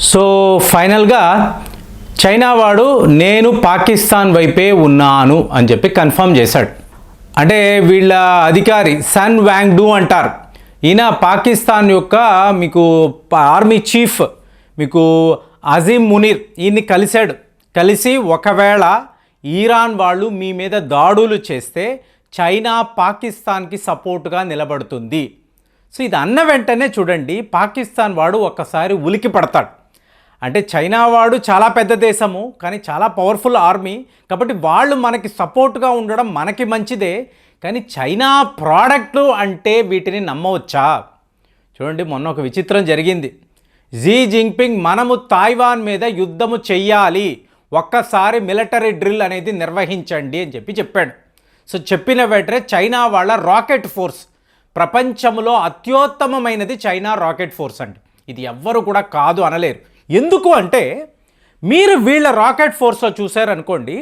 So ఫైనల్గా China వాడు నేను పాకిస్తాన్ వైపే ఉన్నాను అని చెప్పి కన్ఫర్మ్ చేశాడు. అంటే వీళ్ళ అధికారి సన్ వాంగ్డు అంటారు. ఈయన పాకిస్తాన్ యొక్క మీకు ఆర్మీ చీఫ్ మీకు అజీమ్ మునీర్ ఈయన్ని కలిసి ఒకవేళ ఈరాన్ వాళ్ళు మీ మీద దాడులు చేస్తే చైనా పాకిస్తాన్కి సపోర్టుగా నిలబడుతుంది. సో ఇది అన్న వెంటనే చూడండి పాకిస్తాన్ వాడు ఒక్కసారి ఉలికి పడతాడు. అంటే చైనా వాడు చాలా పెద్ద దేశము, కానీ చాలా పవర్ఫుల్ ఆర్మీ, కాబట్టి వాళ్ళు మనకి సపోర్ట్గా ఉండడం మనకి మంచిదే. కానీ చైనా ప్రోడక్ట్లు అంటే వీటిని నమ్మవచ్చా? చూడండి, మొన్న ఒక విచిత్రం జరిగింది. జీ జింగ్పింగ్ మనము తైవాన్ మీద యుద్ధము చెయ్యాలి, ఒక్కసారి మిలిటరీ డ్రిల్ అనేది నిర్వహించండి అని చెప్పాడు. సో చెప్పిన వెంటనే చైనా వాళ్ళ రాకెట్ ఫోర్స్ ప్రపంచంలో అత్యుత్తమమైనది చైనా రాకెట్ ఫోర్స్ అండి. ఇది ఎవ్వరు కూడా కాదు అనలేరు. ఎందుకు అంటే మీరు వీళ్ళ రాకెట్ ఫోర్స్లో చూసారనుకోండి,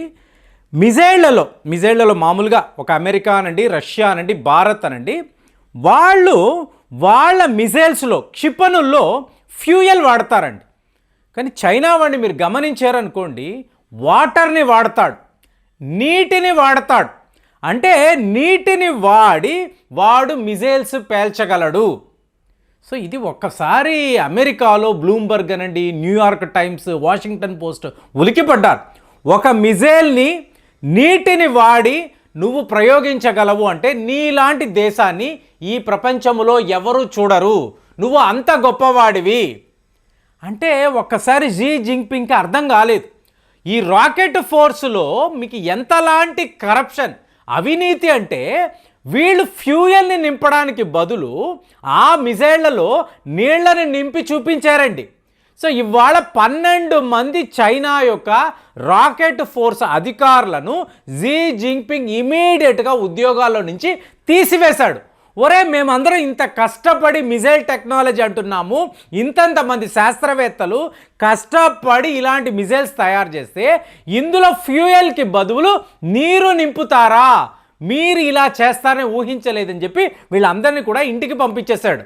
మిజైళ్లలో మామూలుగా ఒక అమెరికా అనండి, రష్యా అనండి, భారత్ అనండి, వాళ్ళ మిజైల్స్లో క్షిపణుల్లో ఫ్యూయల్ వాడతారండి. కానీ చైనా వాడిని మీరు గమనించారనుకోండి, వాటర్ని వాడతాడు, నీటిని వాడతాడు. అంటే నీటిని వాడు మిజైల్స్ పేల్చగలడు. సో ఇది ఒక్కసారి అమెరికాలో బ్లూంబర్గ్ అనండి, న్యూయార్క్ టైమ్స్, వాషింగ్టన్ పోస్ట్ ఉలికిపడ్డారు. ఒక మిజైల్ని నీటిని వాడి నువ్వు ప్రయోగించగలవు అంటే నీలాంటి దేశాన్ని ఈ ప్రపంచంలో ఎవరు చూడరు, నువ్వు అంత గొప్పవాడివి అంటే ఒక్కసారి జీ జింగ్పింగ్కి అర్థం కాలేదు. ఈ రాకెట్ ఫోర్స్లో మీకు ఎంతలాంటి కరప్షన్, అవినీతి అంటే వీళ్ళు ఫ్యూయల్ని నింపడానికి బదులు ఆ మిజైళ్లలో నీళ్లని నింపి చూపించారండి. సో ఇవాళ 12 మంది చైనా యొక్క రాకెట్ ఫోర్స్ అధికారులను జీ జింగ్పింగ్ ఇమీడియట్గా ఉద్యోగాల్లో నుంచి తీసివేశాడు. ఒరే, మేమందరం ఇంత కష్టపడి మిజైల్ టెక్నాలజీ అంటున్నాము, ఇంతంతమంది శాస్త్రవేత్తలు కష్టపడి ఇలాంటి మిజైల్స్ తయారు చేస్తే ఇందులో ఫ్యూయల్కి బదులు నీరు నింపుతారా? మీరు ఇలా చేస్తారని ఊహించలేదని చెప్పి వీళ్ళందరినీ కూడా ఇంటికి పంపించేశాడు.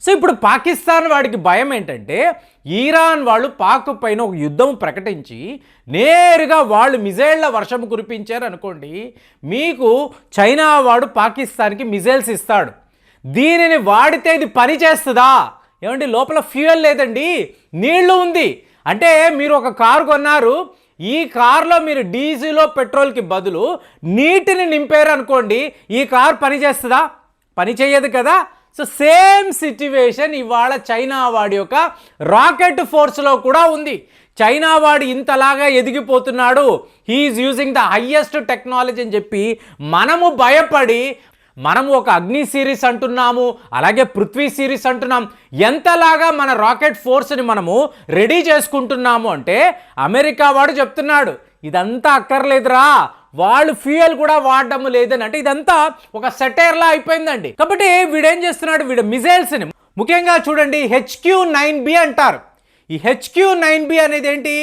సో ఇప్పుడు పాకిస్తాన్ వాడికి భయం ఏంటంటే ఈరాన్ వాళ్ళు పాక్ పైన ఒక యుద్ధం ప్రకటించి నేరుగా వాళ్ళు మిజైళ్ల వర్షం కురిపించారు అనుకోండి, మీకు చైనా వాడు పాకిస్తాన్కి మిజైల్స్ ఇస్తాడు. దీనిని వాడితే ఇది పని చేస్తుందా? ఏమండి, లోపల ఫ్యూయల్ లేదండి, నీళ్లు ఉంది. అంటే మీరు ఒక కారు కొన్నారు, ఈ కారులో మీరు డీజిల్ పెట్రోల్కి బదులు నీటిని నింపారు అనుకోండి, ఈ కారు పని చేస్తుందా? పని చేయదు కదా. సో సేమ్ సిచ్యువేషన్ ఇవాళ చైనా వాడి యొక్క రాకెట్ ఫోర్స్లో కూడా ఉంది. చైనా వాడు ఇంతలాగా ఎదిగిపోతున్నాడు, he's using the highest technology అని చెప్పి మనము ఒక అగ్ని సిరీస్ అంటున్నాము, అలాగే పృథ్వీ సిరీస్ అంటున్నాం. ఎంతలాగా మన రాకెట్ ఫోర్స్ని మనము రెడీ చేసుకుంటున్నాము అంటే అమెరికా వాడు చెప్తున్నాడు ఇదంతా అక్కర్లేదురా, వాళ్ళు ఫ్యూయల్ కూడా వాడడం లేదని. అంటే ఇదంతా ఒక సెటైర్లా అయిపోయిందండి. కాబట్టి వీడేం చేస్తున్నాడు, వీడు మిజైల్స్ని ముఖ్యంగా చూడండి HQ-9B అంటారు. ఈ HQ-9B అనేది ఏంటి?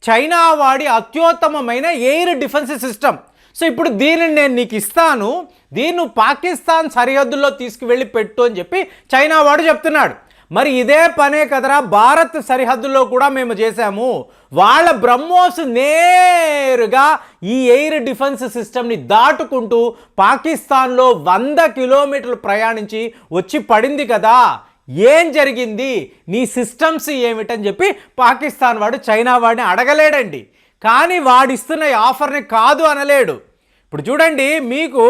చైనా వాడి అత్యుత్తమమైన ఎయిర్ డిఫెన్స్ సిస్టమ్. సో ఇప్పుడు దీనిని నేను నీకు ఇస్తాను, దీన్ని పాకిస్తాన్ సరిహద్దుల్లో తీసుకువెళ్ళి పెట్టు అని చెప్పి చైనా వాడు చెప్తున్నాడు. మరి ఇదే పనే కదరా భారత్ సరిహద్దుల్లో కూడా మేము చేశాము. వాళ్ళ బ్రహ్మోస్ నేరుగా ఈ ఎయిర్ డిఫెన్స్ సిస్టమ్ని దాటుకుంటూ పాకిస్తాన్లో 100 కిలోమీటర్లు ప్రయాణించి వచ్చి పడింది కదా. ఏం జరిగింది, నీ సిస్టమ్స్ ఏమిటని చెప్పి పాకిస్తాన్ వాడు చైనా వాడిని అడగలేడండి. కానీ వాడిస్తున్న ఆఫర్ని కాదు అనలేడు. ఇప్పుడు చూడండి, మీకు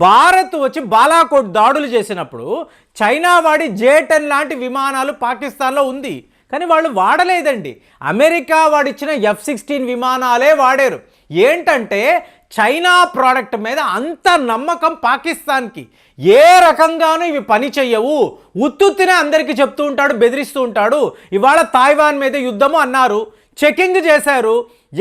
భారత్ వచ్చి బాలాకోట్ దాడులు చేసినప్పుడు చైనా వాడి J-10 లాంటి విమానాలు పాకిస్తాన్లో ఉంది, కానీ వాళ్ళు వాడలేదండి. అమెరికా వాడిచ్చిన F-16 విమానాలే వాడారు. ఏంటంటే చైనా ప్రోడక్ట్ మీద అంత నమ్మకం పాకిస్తాన్కి. ఏ రకంగానూ ఇవి పని చెయ్యవు, ఉత్తుత్తినే అందరికీ చెప్తూ ఉంటాడు, బెదిరిస్తూ ఉంటాడు. ఇవాళ తైవాన్ మీద యుద్ధము అన్నారు, చెకింగ్ చేశారు,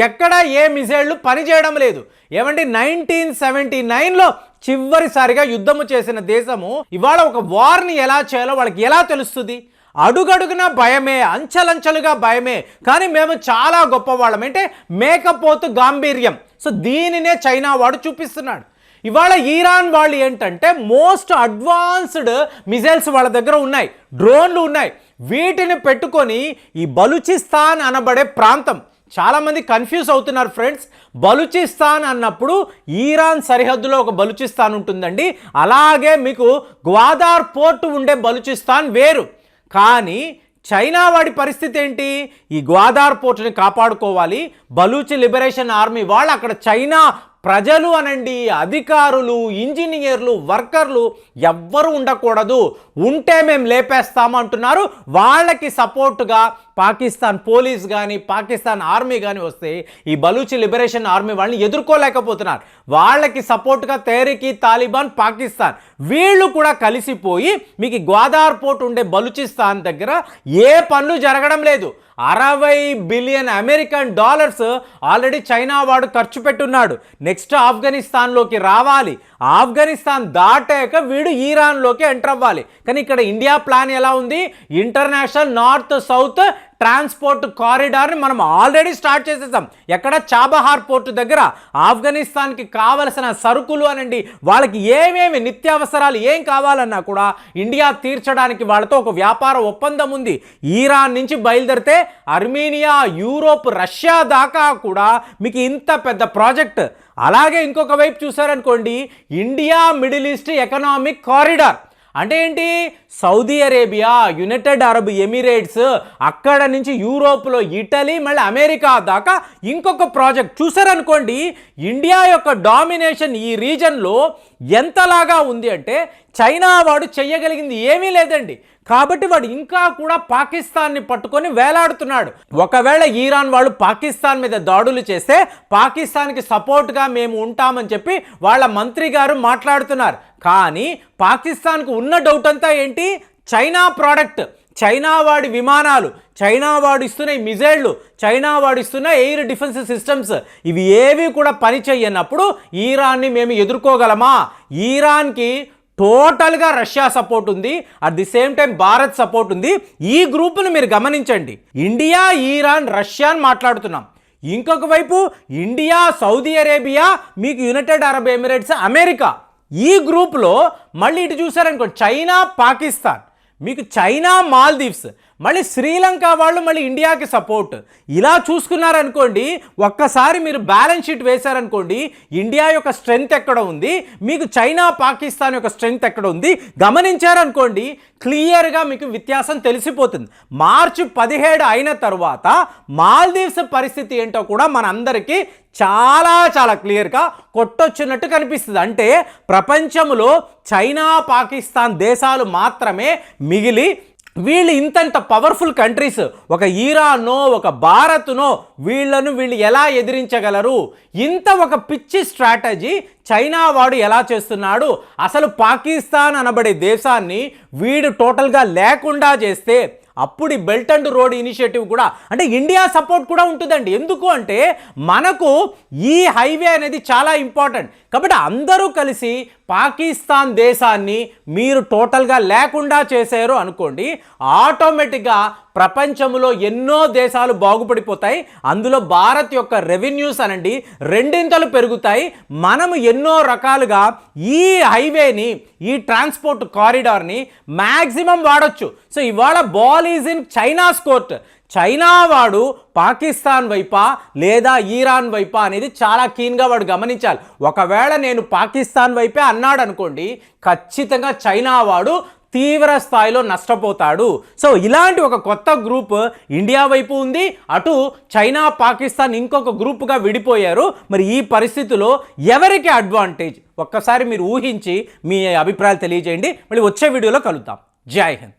ఎక్కడ ఏ మిజైళ్లు పనిచేయడం లేదు. ఏమంటే 1979లో చివరిసారిగా యుద్ధము చేసిన దేశము ఇవాళ ఒక వార్ని ఎలా చేయాలో వాళ్ళకి ఎలా తెలుస్తుంది? అడుగడుగున భయమే, అంచెలంచెలుగా భయమే. కానీ మేము చాలా గొప్పవాళ్ళం అంటే మేకపోతు గాంభీర్యం. సో దీనినే చైనా వాడు చూపిస్తున్నాడు. ఇవాళ ఈరాన్ వాళ్ళు ఏంటంటే మోస్ట్ అడ్వాన్స్డ్ మిజైల్స్ వాళ్ళ దగ్గర ఉన్నాయి, డ్రోన్లు ఉన్నాయి. వీటిని పెట్టుకొని ఈ బలూచిస్తాన్ అనబడే ప్రాంతం, చాలామంది కన్ఫ్యూజ్ అవుతున్నారు ఫ్రెండ్స్. బలూచిస్తాన్ అన్నప్పుడు ఈరాన్ సరిహద్దులో ఒక బలూచిస్తాన్ ఉంటుందండి, అలాగే మీకు గ్వాదార్ పోర్టు ఉండే బలూచిస్తాన్ వేరు. కానీ చైనా వాడి పరిస్థితి ఏంటి? ఈ గ్వాదార్ పోర్టుని కాపాడుకోవాలి. బలూచ్ లిబరేషన్ ఆర్మీ వాళ్ళు అక్కడ చైనా ప్రజలు అనండి, అధికారులు, ఇంజనీర్లు, వర్కర్లు ఎవ్వరు ఉండకూడదు, ఉంటే మేము లేపేస్తాము అంటున్నారు. వాళ్ళకి సపోర్టుగా పాకిస్తాన్ పోలీస్ కానీ పాకిస్తాన్ ఆర్మీ కానీ వస్తే ఈ బలూచ్ లిబరేషన్ ఆర్మీ వాళ్ళని ఎదుర్కోలేకపోతున్నారు. వాళ్ళకి సపోర్ట్గా తెహ్రీక్ తాలిబాన్ పాకిస్తాన్ వీళ్ళు కూడా కలిసిపోయి మీకు గ్వాదార్ పోర్ట్ ఉండే బలూచిస్తాన్ దగ్గర ఏ పనులు జరగడం లేదు. 60 billion American dollars already China వాడు ఖర్చు పెట్టున్నాడు. నెక్స్ట్ ఆఫ్ఘనిస్తాన్లోకి రావాలి, ఆఫ్ఘనిస్తాన్ దాటాక వీడు ఈరాన్లోకి ఎంటర్ అవ్వాలి. కానీ ఇక్కడ ఇండియా ప్లాన్ ఎలా ఉంది? ఇంటర్నేషనల్ నార్త్ సౌత్ ట్రాన్స్పోర్ట్ కారిడార్ని మనం ఆల్రెడీ స్టార్ట్ చేసేసాం. ఎక్కడ? చాబహార్ పోర్టు దగ్గర. ఆఫ్ఘనిస్తాన్కి కావలసిన సరుకులు అనండి, వాళ్ళకి ఏమేమి నిత్యావసరాలు ఏం కావాలన్నా కూడా ఇండియా తీర్చడానికి వాళ్ళతో ఒక వ్యాపార ఒప్పందం ఉంది. ఈరాన్ నుంచి బయలుదేరితే అర్మేనియా, యూరోప్, రష్యా దాకా కూడా మీకు ఇంత పెద్ద ప్రాజెక్ట్. అలాగే ఇంకొక వైపు చూసారనుకోండి, India Middle East economic corridor అంటే ఏంటి? Saudi Arabia, United Arab Emirates, అక్కడ నుంచి యూరోప్లో ఇటలీ, మళ్ళీ అమెరికా దాకా ఇంకొక ప్రాజెక్ట్. చూసారనుకోండి, ఇండియా యొక్క డామినేషన్ ఈ రీజన్లో ఎంతలాగా ఉంది అంటే చైనా వాడు చెయ్యగలిగింది ఏమీ లేదండి. కాబట్టి వాడు ఇంకా కూడా పాకిస్తాన్ని పట్టుకొని వేలాడుతున్నాడు. ఒకవేళ ఈరాన్ వాళ్ళు పాకిస్తాన్ మీద దాడులు చేస్తే పాకిస్తాన్కి సపోర్ట్గా మేము ఉంటామని చెప్పి వాళ్ళ మంత్రి గారు మాట్లాడుతున్నారు. కానీ పాకిస్తాన్కు ఉన్న డౌట్ అంతా ఏంటి? చైనా ప్రోడక్ట్, చైనా వాడి విమానాలు, చైనా వాడు ఇస్తున్న మిజైళ్ళు, చైనా వాడు ఇస్తున్న ఎయిర్ డిఫెన్స్ సిస్టమ్స్, ఇవి ఏవి కూడా పని చేయనప్పుడు ఈరాన్ని మేము ఎదుర్కోగలమా? ఈరాన్కి టోటల్గా రష్యా సపోర్ట్ ఉంది, at the same time Bharat support ఉంది. ఈ గ్రూప్ను మీరు గమనించండి. ఇండియా, ఈరాన్, రష్యా అని మాట్లాడుతున్నాం. ఇంకొక వైపు ఇండియా, సౌదీ అరేబియా, మీకు యునైటెడ్ అరబ్ ఎమిరేట్స్, అమెరికా. ఈ గ్రూప్లో మళ్ళీ ఇటు చూసారనుకోండి, చైనా, పాకిస్తాన్, మీకు చైనా, మాల్దీవ్స్, మళ్ళీ శ్రీలంక వాళ్ళు మళ్ళీ ఇండియాకి సపోర్ట్. ఇలా చూసుకున్నారనుకోండి, ఒక్కసారి మీరు బ్యాలెన్స్ షీట్ వేశారనుకోండి, ఇండియా యొక్క స్ట్రెంగ్త్ ఎక్కడ ఉంది, మీకు చైనా, పాకిస్తాన్ యొక్క స్ట్రెంగ్త్ ఎక్కడ ఉంది గమనించారనుకోండి, క్లియర్గా మీకు వ్యత్యాసం తెలిసిపోతుంది. మార్చి 17 అయిన తర్వాత మాల్దీవ్స్ పరిస్థితి ఏంటో కూడా మనందరికీ చాలా చాలా క్లియర్గా కొట్టొచ్చినట్టు కనిపిస్తుంది. అంటే ప్రపంచంలో చైనా, పాకిస్తాన్ దేశాలు మాత్రమే మిగిలి వీళ్ళు ఇంతంత పవర్ఫుల్ కంట్రీస్, ఒక ఈరాన్నో ఒక భారత్నో వీళ్ళు ఎలా ఎదిరించగలరు? ఇంత ఒక పిచ్చి స్ట్రాటజీ చైనా వాడు ఎలా చేస్తున్నాడు? అసలు పాకిస్తాన్ అనబడే దేశాన్ని వీడు టోటల్గా లేకుండా చేస్తే అప్పుడు ఈ బెల్ట్ అండ్ రోడ్ ఇనిషియేటివ్ కూడా, అంటే ఇండియా సపోర్ట్ కూడా ఉంటుందండి. ఎందుకు అంటే మనకు ఈ హైవే అనేది చాలా ఇంపార్టెంట్. కాబట్టి అందరూ కలిసి పాకిస్తాన్ దేశాన్ని మీరు టోటల్గా లేకుండా చేశారు అనుకోండి, ఆటోమేటిక్గా ప్రపంచంలో ఎన్నో దేశాలు బాగుపడిపోతాయి. అందులో భారత్ యొక్క రెవెన్యూస్ అనండి రెండింతలు పెరుగుతాయి. మనము ఎన్నో రకాలుగా ఈ హైవేని, ఈ ట్రాన్స్పోర్ట్ కారిడార్ని మ్యాక్సిమం వాడచ్చు. సో ఇవాళ ball is in China's court. China వాడు పాకిస్తాన్ వైపా లేదా ఈరాన్ వైపా అనేది చాలా కీన్గా వాడు గమనించాలి. ఒకవేళ నేను పాకిస్తాన్ వైపే అన్నాడు అనుకోండి, ఖచ్చితంగా చైనా వాడు తీవ్ర స్థాయిలో నష్టపోతాడు. సో ఇలాంటి ఒక కొత్త గ్రూప్ ఇండియా వైపు ఉంది, అటు చైనా, పాకిస్తాన్ ఇంకొక గ్రూప్గా విడిపోయారు. మరి ఈ పరిస్థితిలో ఎవరికి అడ్వాంటేజ్? ఒక్కసారి మీరు ఊహించి మీ అభిప్రాయాలు తెలియజేయండి. మళ్ళీ వచ్చే వీడియోలో కలుద్దాం. జై హింద్.